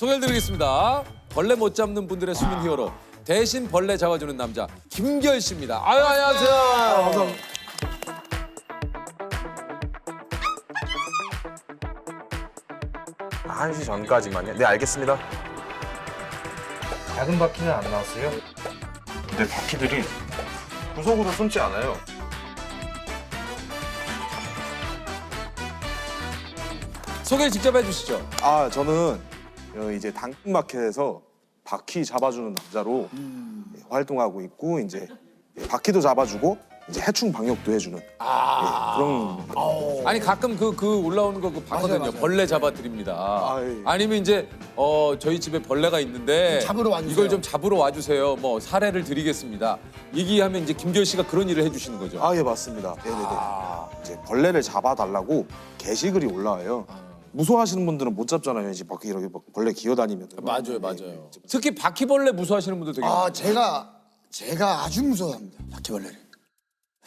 소개해드리겠습니다. 벌레 못 잡는 분들의 숨은 히어로 대신 벌레 잡아주는 남자 김결 씨입니다. 아유 안녕하세요. 한 시 전까지만요? 네, 알겠습니다. 작은 바퀴는 안 나왔어요? 근데 바퀴들이 구석으로 숨지 않아요. 소개 직접 해주시죠. 아, 저는 이제 당근마켓에서 바퀴 잡아주는 남자로 활동하고 있고, 이제 바퀴도 잡아주고, 이제 해충 방역도 해주는 그런. 아니 가끔 그 올라오는 거 봤거든요. 맞아요. 벌레 잡아드립니다. 예. 아니면 이제 저희 집에 벌레가 있는데 잡으러 와주세요. 이걸 좀 잡으러 와주세요. 뭐 사례를 드리겠습니다. 얘기하면 이제 김결 씨가 그런 일을 해주시는 거죠. 아, 예, 맞습니다. 네네네. 이제 벌레를 잡아달라고 게시글이 올라와요. 무서워하시는 분들은 못 잡잖아요. 이제 밖에 이렇게 막 벌레 기어다니면. 맞아요, 맞아요. 특히 바퀴벌레 무서워하시는 분들 되게 많아요. 제가 아주 무서워합니다. 바퀴벌레를.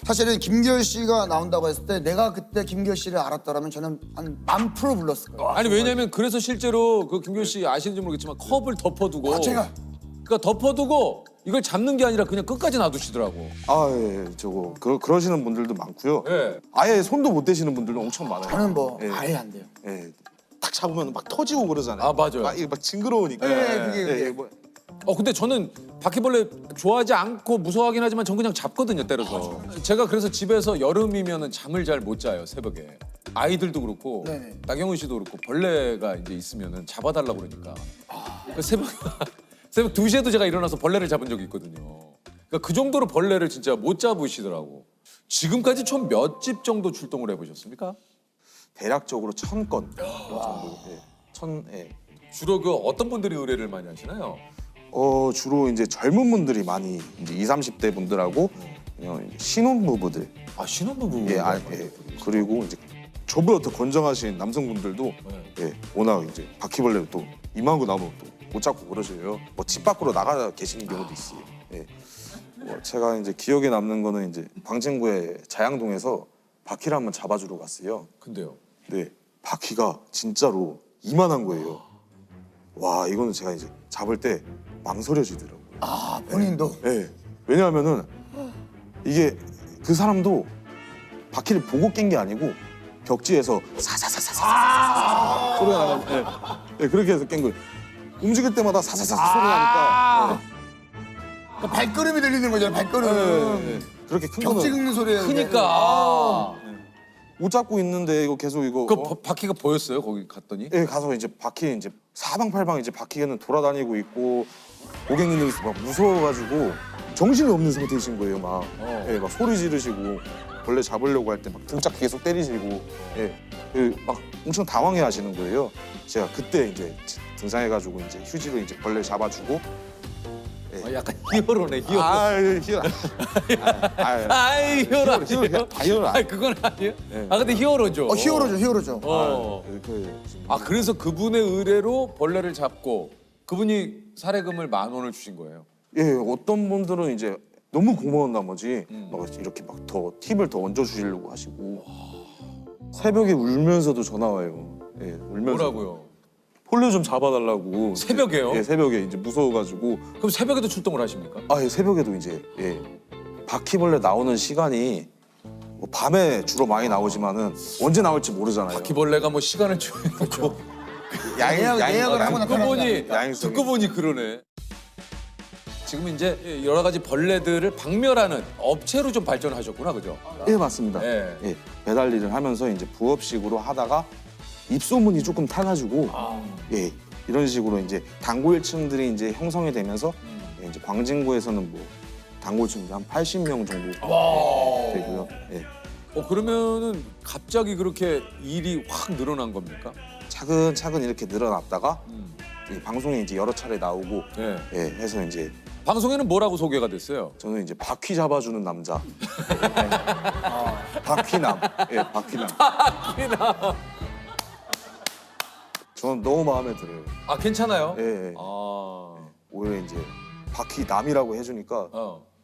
사실은 김결 씨가 나온다고 했을 때 내가 그때 김결 씨를 알았더라면 저는 한 1000% 불렀을 거예요. 아니 왜냐면 그래서 실제로 그 김결 씨 아시는지 모르겠지만 컵을 덮어두고 제가 그러니까 덮어두고 이걸 잡는 게 아니라 그냥 끝까지 놔두시더라고. 아, 예, 저거 그러시는 분들도 많고요. 예. 아예 손도 못 대시는 분들도 엄청 많아요. 저는 뭐 예. 아예 안 돼요. 예. 딱 잡으면 막 터지고 그러잖아요. 아, 맞아요. 막 징그러우니까. 그게. 뭐. 근데 저는 바퀴벌레 좋아하지 않고 무서워하긴 하지만 전 그냥 잡거든요, 때려서. 제가 그래서 집에서 여름이면은 잠을 잘 못 자요, 새벽에. 아이들도 그렇고 네네. 나경원 씨도 그렇고 벌레가 이제 있으면은 잡아달라고 그러니까. 그 새벽 2시에도 제가 일어나서 벌레를 잡은 적이 있거든요. 그러니까 그 정도로 벌레를 진짜 못 잡으시더라고. 지금까지 총 몇 집 정도 출동을 해보셨습니까? 대략적으로 1000건 정도. 예. 예. 주로 그 어떤 분들이 의뢰를 많이 하시나요? 주로 이제 젊은 분들이 많이 이제 20, 30대 분들하고 그냥 이제 신혼부부들. 아 신혼부부. 예. 그리고 이제 저보다 더 건장하신 남성분들도 예. 워낙 이제 바퀴벌레를 또 이만한 거 나오면 또 못 잡고 그러셔요. 뭐 집 밖으로 나가 계시는 경우도 있어요. 예. 제가 이제 기억에 남는 거는 이제 광진구의 자양동에서 바퀴를 한번 잡아주러 갔어요. 근데요. 네, 바퀴가 진짜로 이만한 거예요. 와, 이거는 제가 이제 잡을 때 망설여지더라고요. 아 본인도. 네, 왜냐하면은 이게 그 사람도 바퀴를 보고 깬 게 아니고 벽지에서 사사사사사사 소리가 나는. 네. 네, 그렇게 해서 깬 거예요. 움직일 때마다 사사사 소리 나니까. 그러니까 발걸음이 들리는 거잖아요. 발걸음. 네. 그렇게 큰 벽지 거는 긁는 소리예요. 그니까. 못 잡고 있는데 이거 계속 이거. 그 바퀴가 보였어요? 거기 갔더니? 예, 가서 이제 바퀴 이제 사방팔방 이제 바퀴는 돌아다니고 있고 고객님들이 막 무서워가지고 정신이 없는 상태이신 거예요, 막. 예, 막 소리 지르시고 벌레 잡으려고 할 때 막 등짝 계속 때리시고, 예, 막 엄청 당황해하시는 거예요. 제가 그때 이제 등장해가지고 이제 휴지로 이제 벌레 잡아주고. 약간 히어로네, 히어로. 히어로. 히어로. 히어로. 아니, 그건 아니에요? 네. 근데 히어로죠. 히어로죠. 그래서 그래서 그분의 의뢰로 벌레를 잡고 그분이 사례금을 10,000원을 주신 거예요. 예, 어떤 분들은 이제 너무 고마운 나머지 막 이렇게 막 더 팁을 더 얹어 주시려고 하시고 새벽에 울면서도 전화 와요. 예, 울면서 뭐라고요? 폴레 좀 잡아달라고. 새벽에요? 예, 새벽에 이제 무서워가지고. 그럼 새벽에도 출동을 하십니까? 예, 새벽에도 이제 바퀴벌레 나오는 시간이 뭐 밤에 주로 많이 나오지만은 언제 나올지 모르잖아요. 바퀴벌레가 뭐 시간을 정해놓고 예약을 하고 듣고 보니 그러네. 지금 이제 여러 가지 벌레들을 박멸하는 업체로 좀 발전하셨구나, 그죠? 예, 맞습니다. 예. 예, 배달 일을 하면서 이제 부업식으로 하다가 입소문이 조금 타가지고 예, 이런 식으로 이제 단골층들이 이제 형성이 되면서 예, 이제 광진구에서는 뭐 단골층이 한 80명 정도 되고요. 예. 그러면은 갑자기 그렇게 일이 확 늘어난 겁니까? 차근차근 이렇게 늘어났다가 이 방송에 이제 여러 차례 나오고 예. 예, 해서 이제 방송에는 뭐라고 소개가 됐어요? 저는 이제 바퀴 잡아주는 남자. 바퀴남. 예, 바퀴남. 저는 너무 마음에 들어요. 아 괜찮아요? 예, 예. 오히려 이제 바퀴남이라고 해주니까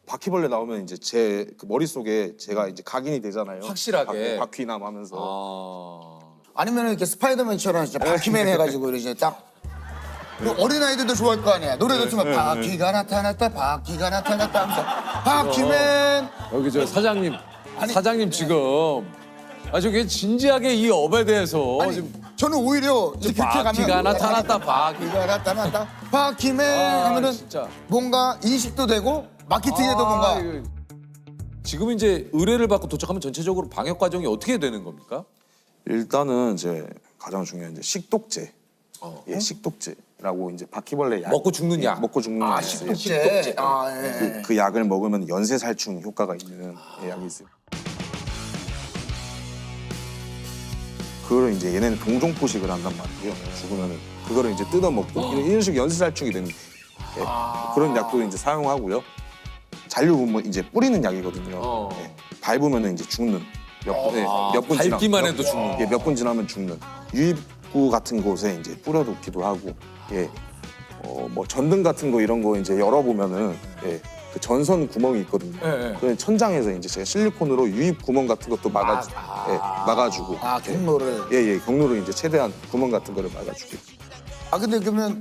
바퀴벌레 나오면 이제 제 그 머릿속에 제가 이제 각인이 되잖아요. 확실하게. 바퀴남 하면서. 아니면 이렇게 스파이더맨처럼 진짜 바퀴맨 해가지고 이제 딱 그 어린아이들도 좋아할 거 아니야. 노래도 틀면 바퀴가 나타났다, 바퀴가 나타났다 하면서 바퀴맨. 여기 저 사장님 지금 아주 그냥 진지하게 이 업에 대해서 아니, 지금 저는 오히려 이제 그렇게 가면 바퀴가 나타났다, 바퀴가 나타났다, 바퀴맨 아, 하면은 진짜. 뭔가 인식도 되고 마케팅에도 뭔가 이거- 지금 이제 의뢰를 받고 도착하면 전체적으로 방역 과정이 어떻게 되는 겁니까? 일단은 이제 가장 중요한 이제 식독제. 예, 식독제라고 이제 바퀴벌레 약. 먹고 죽는 예, 약. 먹고 죽는 약. 식독제. 아, 예. 그 약을 먹으면 연쇄살충 효과가 있는 약이 있어요. 그거를 이제 얘네는 동종포식을 한단 말이에요. 죽으면은 그거를 이제 뜯어 먹고 이런 식으로 연쇄살충이 되는 예, 그런 약도 이제 사용하고요. 잔류 뭐 이제 뿌리는 약이거든요. 예, 밟으면은 이제 죽는 몇분 밟기만 해도 죽는. 예, 몇 분 지나면 죽는 유입구 같은 곳에 이제 뿌려놓기도 하고 예, 뭐 전등 같은 거 이런 거 이제 열어보면은 예, 그 전선 구멍이 있거든요. 예, 예. 그 천장에서 이제 제가 실리콘으로 유입 구멍 같은 것도 막아주고 아, 경로를. 예, 경로로 이제 최대한 구멍 같은 거를 막아주고. 아, 근데 그러면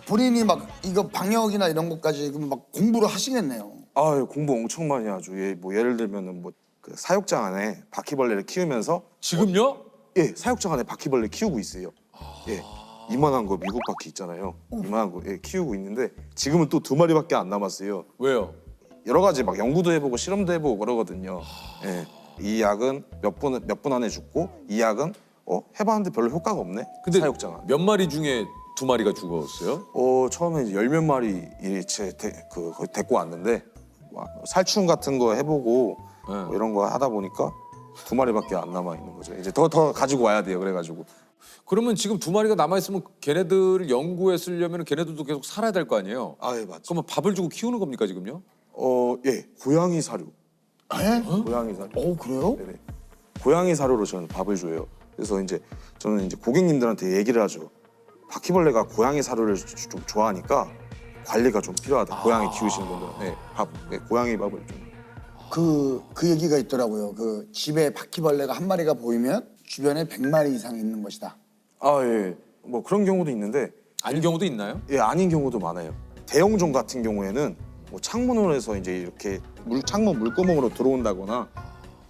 본인이 막 이거 방역이나 이런 것까지 그러면 막 공부를 하시겠네요. 아, 공부 엄청 많이 하죠. 예, 뭐 예를 들면은 뭐 그 사육장 안에 바퀴벌레를 키우면서 지금요? 예, 사육장 안에 바퀴벌레 키우고 있어요. 예, 이만한 거 미국 바퀴 있잖아요. 이만한 거 예, 키우고 있는데 지금은 또 2마리밖에 안 남았어요. 왜요? 여러 가지 막 연구도 해보고 실험도 해보고 그러거든요. 예, 이 약은 몇 분 안에 죽고 이 약은 해봤는데 별로 효과가 없네. 근데 사육장 안에. 몇 마리 중에 2마리가 죽었어요? 처음에 이제 10몇 마리 거의 데리고 왔는데 살충 같은 거 해보고 뭐 이런 거 하다 보니까 2마리밖에 안 남아 있는 거죠. 이제 더 가지고 와야 돼요. 그래가지고 그러면 지금 2마리가 남아 있으면 걔네들을 연구에 쓰려면 걔네들도 계속 살아야 될 거 아니에요? 예, 맞죠. 그러면 밥을 주고 키우는 겁니까 지금요? 예, 고양이 사료. 예? 고양이 사료. 그래요? 네네. 고양이 사료로 저는 밥을 줘요. 그래서 이제 저는 이제 고객님들한테 얘기를 하죠. 바퀴벌레가 고양이 사료를 좀 좋아하니까 관리가 좀 필요하다. 고양이 키우시는 분들은 고양이 밥을 좀. 그 얘기가 있더라고요. 그 집에 바퀴벌레가 한 마리가 보이면 주변에 100마리 이상 있는 것이다. 예. 뭐 그런 경우도 있는데 아닌 경우도 있나요? 예, 아닌 경우도 많아요. 대형종 같은 경우에는 뭐 창문으로 해서 이제 이렇게 창문 물구멍으로 들어온다거나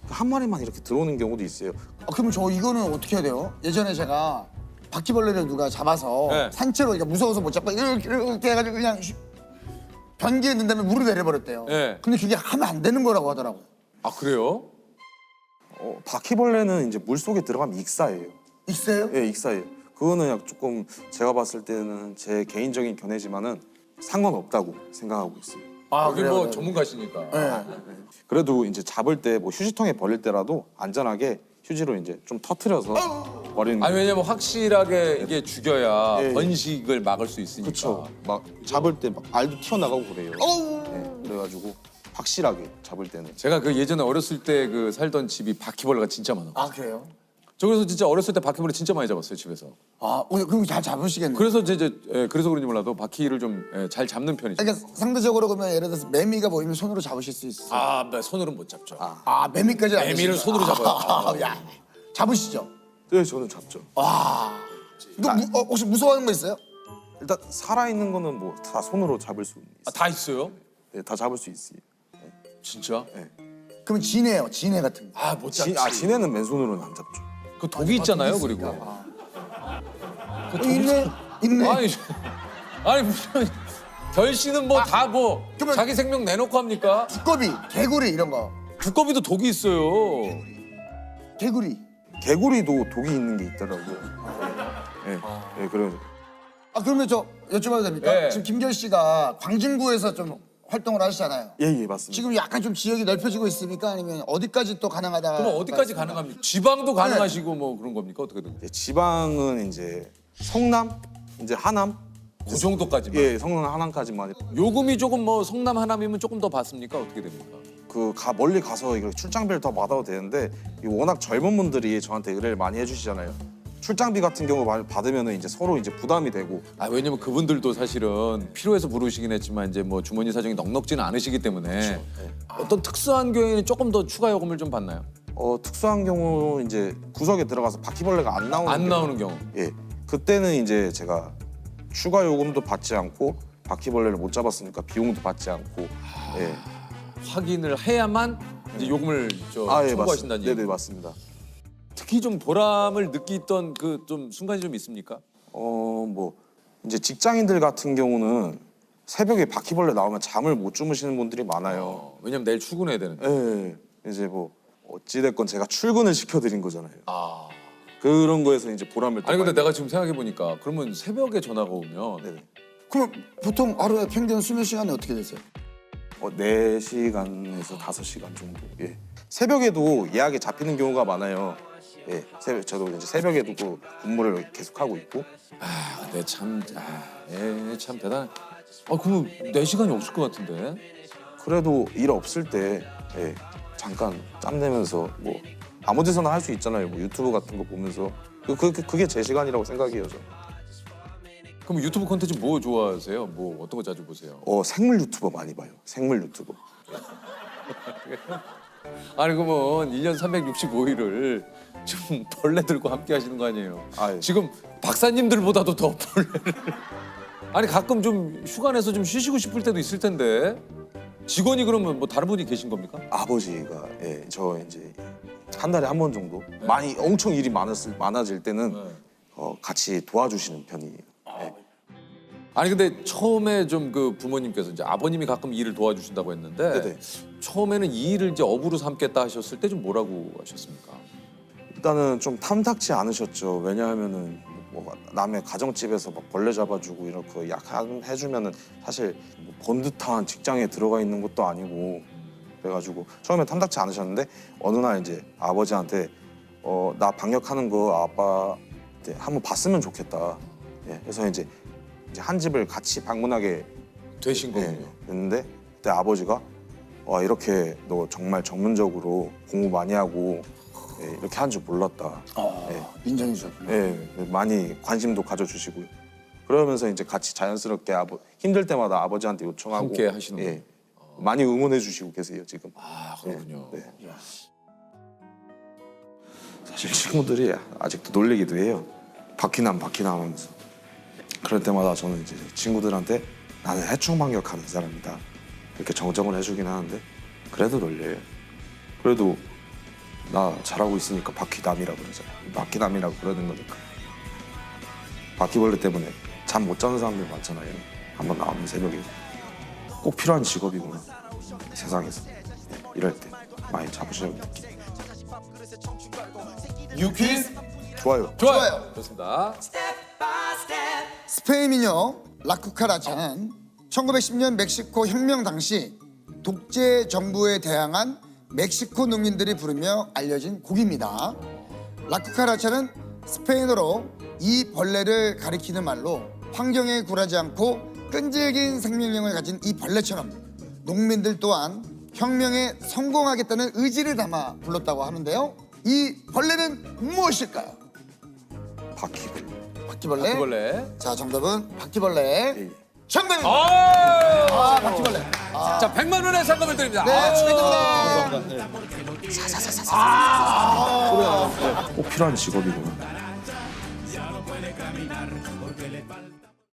한 마리만 이렇게 들어오는 경우도 있어요. 그러면 저 이거는 어떻게 해야 돼요? 예전에 제가 바퀴벌레를 누가 잡아서 네. 산채로 그러니까 무서워서 못 잡고 이렇게 해가지고 그냥 변기에 넣은 다음에 물을 내려버렸대요. 네. 근데 그게 하면 안 되는 거라고 하더라고요. 아 그래요? 바퀴벌레는 이제 물 속에 들어가면 익사예요. 있어요? 예, 익사예요. 그거는 약 조금 제가 봤을 때는 제 개인적인 견해지만은 상관없다고 생각하고 있어요. 여기 그래요? 뭐 전문가시니까. 네. 그래도 이제 잡을 때 뭐 휴지통에 버릴 때라도 안전하게 휴지로 이제 좀 터트려서 버리는 게. 아니 왜냐면 확실하게 이게 죽여야 예, 예. 번식을 막을 수 있으니까. 그렇죠. 막 잡을 때 막 알도 튀어나가고 그래요. 어우. 예, 그래가지고 확실하게 잡을 때는. 제가 그 예전에 어렸을 때 그 살던 집이 바퀴벌레가 진짜 많아. 아 그래요? 저 그래서 진짜 어렸을 때 바퀴벌레 진짜 많이 잡았어요 집에서. 그럼 잘 잡으시겠네요. 그래서 그래서 그런지 몰라도 바퀴를 좀 잘 잡는 편이죠. 그러니까 상대적으로 그러면 예를 들어서 매미가 보이면 손으로 잡으실 수 있어요. 나 손으로는 못 잡죠. 매미까지 안 매미를 되시구나. 손으로 잡아요. 야, 잡으시죠. 네, 저는 잡죠. 또 혹시 무서워하는 거 있어요? 일단 살아 있는 거는 뭐 다 손으로 잡을 수 있어요. 다 있어요? 네, 다 잡을 수 있어요. 진짜? 그럼 지네요, 지네 같은 거. 못 잡지. 지네는 맨손으로는 안 잡죠. 그 독이 있잖아요, 독이 그리고. 있으니까. 있네. 아니 무슨 결씨는 뭐 다 뭐 그러면- 자기 생명 내놓고 합니까? 두꺼비, 개구리 이런 거. 두꺼비도 독이 있어요. 개구리. 개구리도 독이 있는 게 있더라고요. 예, 그래서 그러면 저 여쭤봐도 됩니까? 네. 지금 김결 씨가 광진구에서 좀 활동을 하시잖아요. 예, 맞습니다. 지금 약간 좀 지역이 넓혀지고 있습니까? 아니면 어디까지 또 가능하다? 그럼 어디까지 가능합니까? 지방도 가능하시고 뭐 그런 겁니까? 어떻게든. 이제 지방은 이제 성남, 이제 하남, 그 정도까지만. 예, 성남 하남까지만. 요금이 조금 뭐 성남 하남이면 조금 더 받습니까? 어떻게 됩니까? 멀리 가서 이거 출장비를 더 받아도 되는데 워낙 젊은 분들이 저한테 의뢰를 많이 해주시잖아요. 출장비 같은 경우 받으면 이제 서로 이제 부담이 되고. 왜냐면 그분들도 사실은 필요해서 부르시긴 했지만 이제 뭐 주머니 사정이 넉넉지는 않으시기 때문에 어떤 특수한 경우에는 조금 더 추가 요금을 좀 받나요? 특수한 경우 이제 구석에 들어가서 바퀴벌레가 안 나오는 안 나오는 경우. 예, 그때는 이제 제가 추가 요금도 받지 않고 바퀴벌레를 못 잡았으니까 비용도 받지 않고 예. 확인을 해야만 이제 요금을 예, 청구하신다는 얘기. 네네 맞습니다. 특히 좀 보람을 느끼던 그 좀 순간이 좀 있습니까? 뭐 이제 직장인들 같은 경우는 새벽에 바퀴벌레 나오면 잠을 못 주무시는 분들이 많아요. 왜냐면 내일 출근해야 되는데. 예. 이제 뭐 어찌됐건 제가 출근을 시켜드린 거잖아요. 아. 그런 거에서 이제 보람을 또 아니 근데 많이 내가 지금 생각해 보니까 그러면 새벽에 전화가 오면 네네. 그럼 보통 하루에 평균 수면 시간이 어떻게 되세요? 4시간에서 5시간 정도. 예. 새벽에도 예약이 잡히는 경우가 많아요. 예. 저도 이제 새벽에도 그 근무를 계속 하고 있고. 근데 참 대단해. 그러면 내 시간이 없을 것 같은데. 그래도 일 없을 때 예. 잠깐 짬 내면서 뭐 아무 데서나 할 수 있잖아요. 뭐 유튜브 같은 거 보면서 그게 제 시간이라고 생각해요. 저. 그럼 유튜브 콘텐츠 뭐 좋아하세요? 뭐 어떤 거 자주 보세요? 생물 유튜버 많이 봐요. 생물 유튜버. 아니 그러면 1년 365일을 좀 벌레들과 함께 하시는 거 아니에요? 예. 지금 박사님들보다도 더 벌레를. 아니 가끔 좀 휴가 내서 좀 쉬시고 싶을 때도 있을 텐데. 직원이 그러면 뭐 다른 분이 계신 겁니까? 아버지가 저 이제 한 달에 한 번 정도 많이 엄청 일이 많아질 때는 같이 도와주시는 편이에요. 예. 아니 근데 처음에 좀 그 부모님께서 이제 아버님이 가끔 일을 도와주신다고 했는데 네네. 처음에는 이 일을 이제 업으로 삼겠다 하셨을 때 좀 뭐라고 하셨습니까? 일단은 좀 탐탁지 않으셨죠. 왜냐하면은 뭐 남의 가정집에서 막 벌레 잡아주고 이렇게 해주면은 사실 뭐 번듯한 직장에 들어가 있는 것도 아니고 그래가지고 처음에 탐탁지 않으셨는데 어느 날 이제 아버지한테 나 방역하는 거 아빠 한번 봤으면 좋겠다. 예, 그래서 이제 한 집을 같이 방문하게 되신 거군요. 됐는데 그때 아버지가 이렇게 너 정말 전문적으로 공부 많이 하고 이렇게 한 줄 몰랐다. 인정해 주셨구나. 많이 관심도 가져주시고요. 그러면서 이제 같이 자연스럽게 힘들 때마다 아버지한테 요청하고 함께 하시는 많이 응원해 주시고 계세요 지금. 그렇군요. 네. 사실 친구들이 아직도 놀리기도 해요. 바퀴남 하면서. 그럴 때마다 저는 이제 친구들한테 나는 해충 방역하는 사람이다 이렇게 정정을 해주긴 하는데 그래도 놀려요. 그래도 나 잘하고 있으니까 바퀴남이라고 그러잖아요. 바퀴남이라고 그러는 거니까. 바퀴벌레 때문에 잠 못 자는 사람들 많잖아요. 한번 나오면 새벽에 꼭 필요한 직업이구나 세상에서. 이럴 때 많이 잡으시면 느끼. 유퀴즈 좋아요. 좋아요. 좋습니다. 스페인 민요 라쿠카라차는 1910년 멕시코 혁명 당시 독재 정부에 대항한 멕시코 농민들이 부르며 알려진 곡입니다. 라쿠카라차는 스페인어로 이 벌레를 가리키는 말로 환경에 굴하지 않고 끈질긴 생명력을 가진 이 벌레처럼 농민들 또한 혁명에 성공하겠다는 의지를 담아 불렀다고 하는데요. 이 벌레는 무엇일까요? 바퀴벌레. 바퀴벌레. 바퀴벌레. 자, 정답은 바퀴벌레. 예. 정답입니다. 바퀴벌레. 자, 100만 원의 상금을 드립니다. 네, 축하드립니다. 꼭 필요한 직업이구나.